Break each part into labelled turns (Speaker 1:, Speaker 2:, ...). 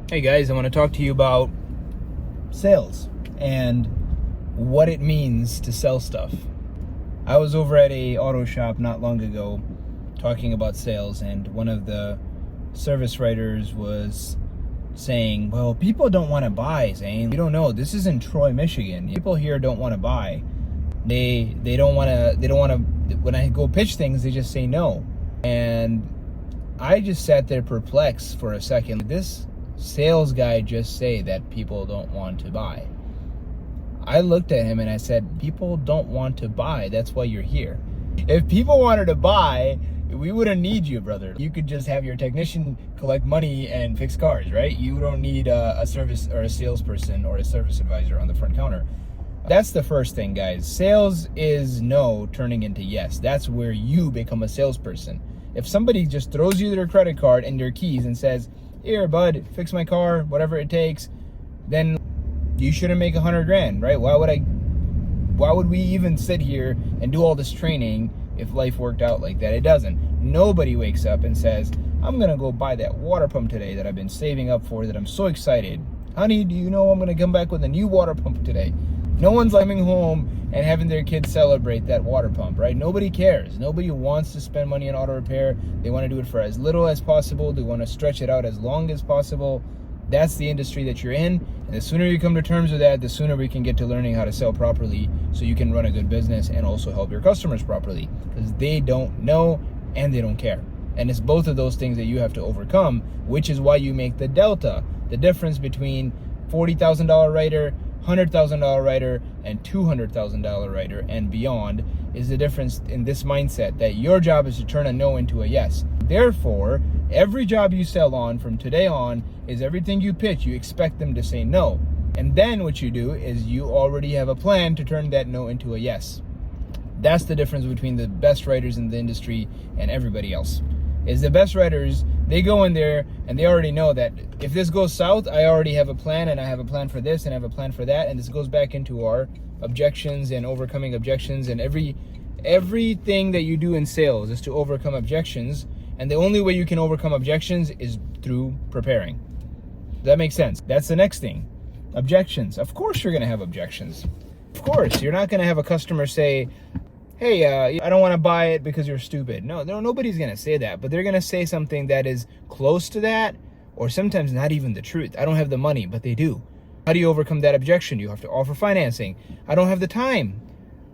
Speaker 1: Hey guys, I want to talk to you about sales and what it means to sell stuff. I was over at a auto shop not long ago talking about sales, and one of the service writers was saying, well, people don't want to buy, Zane. You don't know, this is in Troy, Michigan. People here don't want to buy. They don't want to, when I go pitch things, they just say no. And I just sat there perplexed for a second. This sales guy just say that people don't want to buy? I looked at him and I said, people don't want to buy. That's why you're here. If people wanted to buy, we wouldn't need you, brother. You could just have your technician collect money and fix cars, right? You don't need a service or a salesperson or a service advisor on the front counter. That's the first thing, guys. Sales is no turning into yes. That's where you become a salesperson. If somebody just throws you their credit card and their keys and says, here, bud, fix my car, whatever it takes, then you shouldn't make $100,000, right? Why would we even sit here and do all this training if life worked out like that? It doesn't. Nobody wakes up and says, I'm gonna go buy that water pump today that I've been saving up for, that I'm so excited. Honey, do you know I'm gonna come back with a new water pump today? No one's coming home and having their kids celebrate that water pump, right? Nobody cares. Nobody wants to spend money on auto repair. They want to do it for as little as possible. They want to stretch it out as long as possible. That's the industry that you're in. And the sooner you come to terms with that, the sooner we can get to learning how to sell properly so you can run a good business and also help your customers properly, because they don't know and they don't care. And it's both of those things that you have to overcome, which is why you make the delta, the difference between $40,000 writer, $100,000 writer, and $200,000 writer and beyond, is the difference in this mindset that your job is to turn a no into a yes. Therefore, every job you sell on from today on is everything you pitch, you expect them to say no. And then what you do is you already have a plan to turn that no into a yes. That's the difference between the best writers in the industry and everybody else. Is the best writers, they go in there and they already know that if this goes south, I already have a plan, and I have a plan for this and I have a plan for that. And this goes back into our objections and overcoming objections, and everything that you do in sales is to overcome objections. And the only way you can overcome objections is through preparing. Does that make sense? That's the next thing. Objections. Of course you're gonna have objections. Of course, you're not gonna have a customer say, hey, I don't want to buy it because you're stupid. No, nobody's going to say that, but they're going to say something that is close to that, or sometimes not even the truth. I don't have the money, but they do. How do you overcome that objection? You have to offer financing. I don't have the time.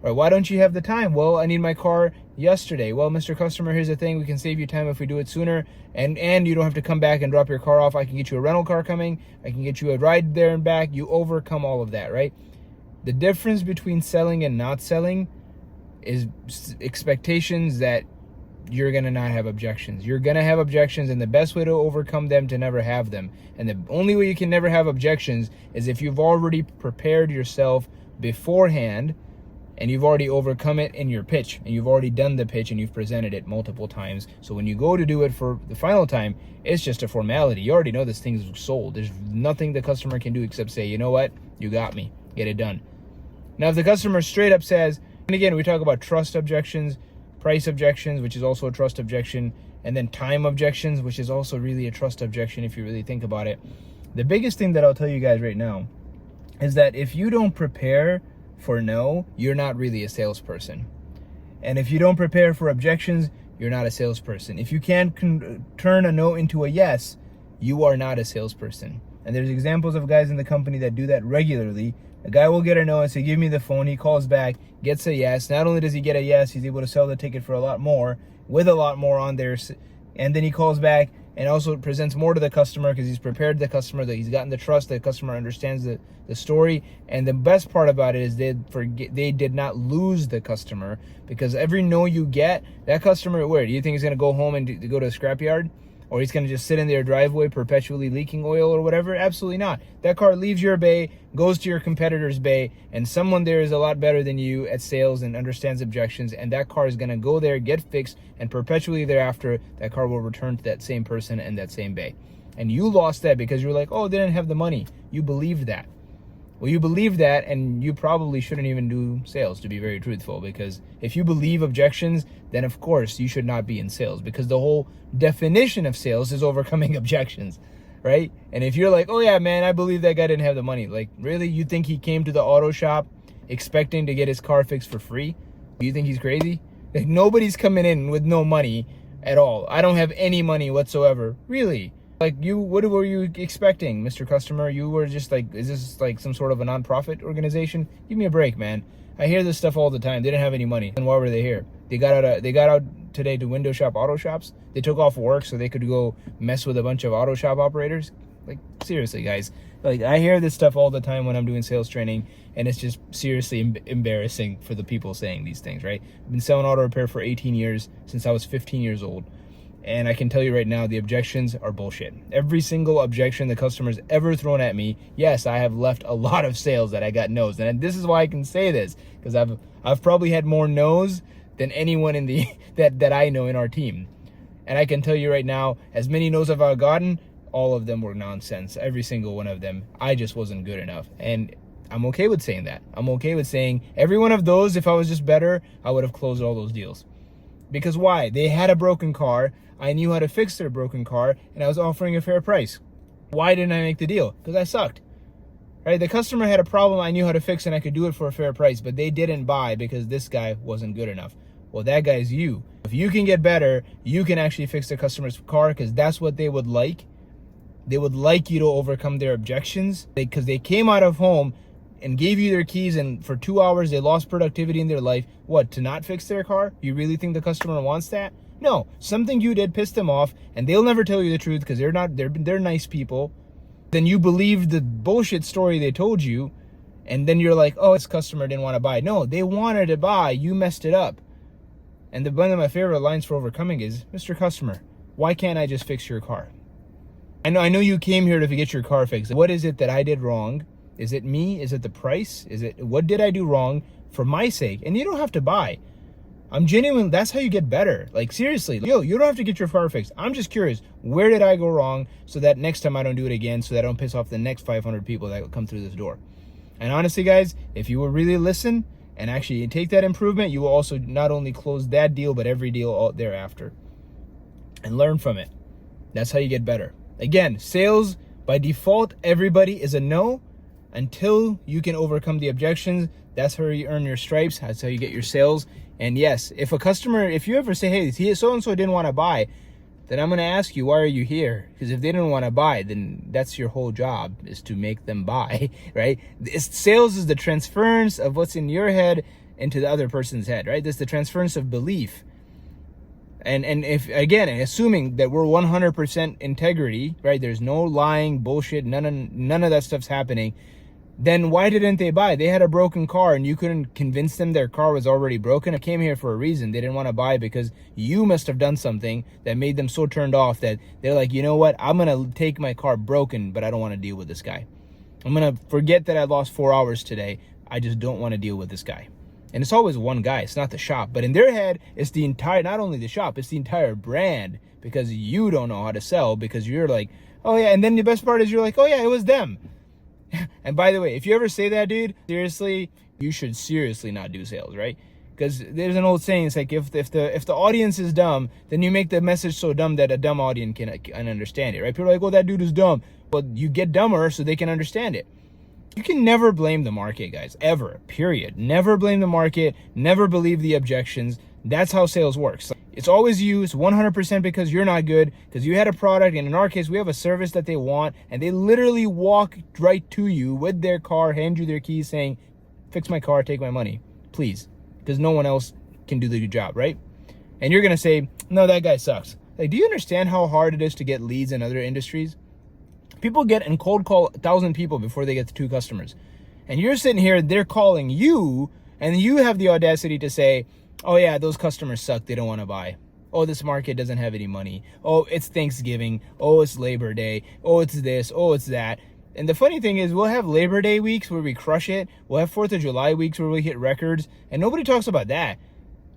Speaker 1: Or why don't you have the time? Well, I need my car yesterday. Well, Mr. Customer, here's the thing. We can save you time if we do it sooner, and you don't have to come back and drop your car off. I can get you a rental car coming. I can get you a ride there and back. You overcome all of that, right? The difference between selling and not selling is expectations that you're going to not have objections. You're going to have objections, and the best way to overcome them to never have them. And the only way you can never have objections is if you've already prepared yourself beforehand and you've already overcome it in your pitch, and you've already done the pitch and you've presented it multiple times. So when you go to do it for the final time, it's just a formality. You already know this thing's sold. There's nothing the customer can do except say, you know what, you got me, get it done. Now, if the customer straight up says, and again, we talk about trust objections, price objections, which is also a trust objection, and then time objections, which is also really a trust objection if you really think about it. The biggest thing that I'll tell you guys right now is that if you don't prepare for no, you're not really a salesperson. And if you don't prepare for objections, you're not a salesperson. If you can't turn a no into a yes, you are not a salesperson. And there's examples of guys in the company that do that regularly. A guy will get a no and say, give me the phone. He calls back, gets a yes. Not only does he get a yes, he's able to sell the ticket for a lot more, with a lot more on there. And then he calls back and also presents more to the customer because he's prepared the customer, that he's gotten the trust, the customer understands the story. And the best part about it is they did not lose the customer, because every no you get, that customer, where do you think he's going to go home and go to a scrapyard? Or he's going to just sit in their driveway perpetually leaking oil or whatever? Absolutely not. That car leaves your bay, goes to your competitor's bay, and someone there is a lot better than you at sales and understands objections, and that car is going to go there, get fixed, and perpetually thereafter, that car will return to that same person and that same bay. And you lost that because you were like, oh, they didn't have the money. You believed that. Well, you believe that, and you probably shouldn't even do sales, to be very truthful, because if you believe objections, then of course you should not be in sales, because the whole definition of sales is overcoming objections. right? And if you're like, oh yeah, man, I believe that guy didn't have the money. Like, really? You think he came to the auto shop expecting to get his car fixed for free? You think he's crazy? Like, nobody's coming in with no money at all. I don't have any money whatsoever. Really? Like, what were you expecting, Mr. Customer? You were just like, is this like some sort of a non-profit organization? Give me a break, man. I hear this stuff all the time. They didn't have any money. And why were they here? They got out today to window shop auto shops. They took off work so they could go mess with a bunch of auto shop operators. Like, seriously, guys. Like, I hear this stuff all the time when I'm doing sales training, and it's just seriously embarrassing for the people saying these things, right? I've been selling auto repair for 18 years, since I was 15 years old. And I can tell you right now, the objections are bullshit. Every single objection the customer's ever thrown at me, yes, I have left a lot of sales that I got no's. And this is why I can say this, because I've probably had more no's than anyone in the that I know in our team. And I can tell you right now, as many no's as I've gotten, all of them were nonsense. Every single one of them. I just wasn't good enough. And I'm okay with saying that. I'm okay with saying every one of those, if I was just better, I would have closed all those deals. Because why? They had a broken car. I knew how to fix their broken car, and I was offering a fair price. Why didn't I make the deal? Because I sucked. Right? The customer had a problem I knew how to fix, and I could do it for a fair price, but they didn't buy because this guy wasn't good enough. Well, that guy's you. If you can get better, you can actually fix the customer's car, because that's what they would like. They would like you to overcome their objections, because they came out of home and gave you their keys, and for 2 hours they lost productivity in their life. What, to not fix their car? You really think the customer wants that? No, something you did pissed them off, and they'll never tell you the truth because they're nice people. Then you believe the bullshit story they told you, and then you're like, oh, this customer didn't want to buy. No, they wanted to buy. You messed it up. And one of my favorite lines for overcoming is, Mr. Customer, why can't I just fix your car? I know you came here to get your car fixed. What is it that I did wrong? Is it me? Is it the price? What did I do wrong for my sake? And you don't have to buy. I'm genuine. That's how you get better. Like, seriously, you don't have to get your car fixed. I'm just curious, where did I go wrong so that next time I don't do it again, so that I don't piss off the next 500 people that will come through this door. And honestly, guys, if you will really listen and actually take that improvement, you will also not only close that deal, but every deal thereafter. And learn from it. That's how you get better. Again, sales, by default, everybody is a no until you can overcome the objections. That's how you earn your stripes. That's how you get your sales. And yes, if you ever say, hey, so-and-so didn't want to buy, then I'm going to ask you, why are you here? Because if they didn't want to buy, then that's your whole job, is to make them buy, right? Sales is the transference of what's in your head into the other person's head, right? That's the transference of belief. And if, again, assuming that we're 100% integrity, right? There's no lying, bullshit, none of that stuff's happening. Then why didn't they buy? They had a broken car and you couldn't convince them their car was already broken. I came here for a reason. They didn't want to buy because you must have done something that made them so turned off that they're like, you know what? I'm going to take my car broken, but I don't want to deal with this guy. I'm going to forget that I lost 4 hours today. I just don't want to deal with this guy. And it's always one guy. It's not the shop. But in their head, it's the entire, not only the shop, it's the entire brand, because you don't know how to sell, because you're like, oh yeah. And then the best part is you're like, oh yeah, it was them. And by the way, if you ever say that, dude, seriously, you should seriously not do sales, right? Because there's an old saying, it's like, if the audience is dumb, then you make the message so dumb that a dumb audience can understand it, right? People are like, well, that dude is dumb. Well, you get dumber so they can understand it. You can never blame the market, guys, ever, period. Never blame the market, never believe the objections. That's how sales works. It's always you. It's 100% because you're not good, because you had a product, and in our case, we have a service that they want, and they literally walk right to you with their car, hand you their keys, saying, fix my car, take my money, please, because no one else can do the job, right? And you're going to say, no, that guy sucks. Like, do you understand how hard it is to get leads in other industries? People get and cold call 1,000 people before they get to 2 customers. And you're sitting here, they're calling you, and you have the audacity to say, oh yeah, those customers suck, they don't want to buy. Oh, this market doesn't have any money. Oh, it's Thanksgiving. Oh, it's Labor Day. Oh, it's this. Oh, it's that. And the funny thing is, we'll have Labor Day weeks where we crush it. We'll have 4th of July weeks where we hit records. And nobody talks about that,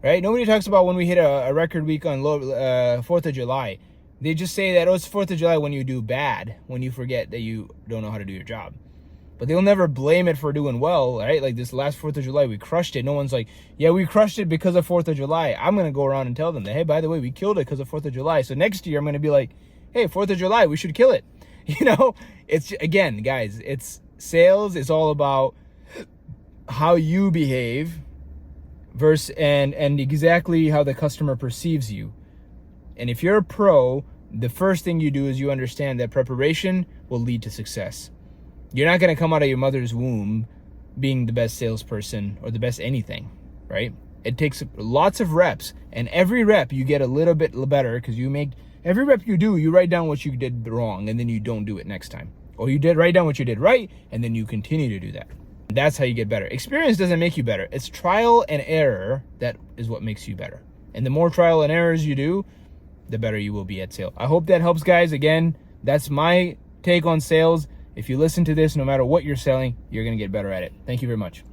Speaker 1: right? Nobody talks about when we hit a record week on 4th of July. They just say that, oh, it's 4th of July when you do bad, when you forget that you don't know how to do your job. But they'll never blame it for doing well, right? Like this last 4th of July, we crushed it. No one's like, yeah, we crushed it because of 4th of July. I'm going to go around and tell them that, hey, by the way, we killed it because of 4th of July. So next year, I'm going to be like, hey, 4th of July, we should kill it. You know, it's, again, guys, it's sales is all about how you behave versus and exactly how the customer perceives you. And if you're a pro, the first thing you do is you understand that preparation will lead to success. You're not going to come out of your mother's womb being the best salesperson or the best anything, right? It takes lots of reps, and every rep you get a little bit better, because every rep you do, you write down what you did wrong, and then you don't do it next time. Or you write down what you did right, and then you continue to do that. That's how you get better. Experience doesn't make you better. It's trial and error that is what makes you better. And the more trial and errors you do, the better you will be at sales. I hope that helps, guys. Again, that's my take on sales. If you listen to this, no matter what you're selling, you're going to get better at it. Thank you very much.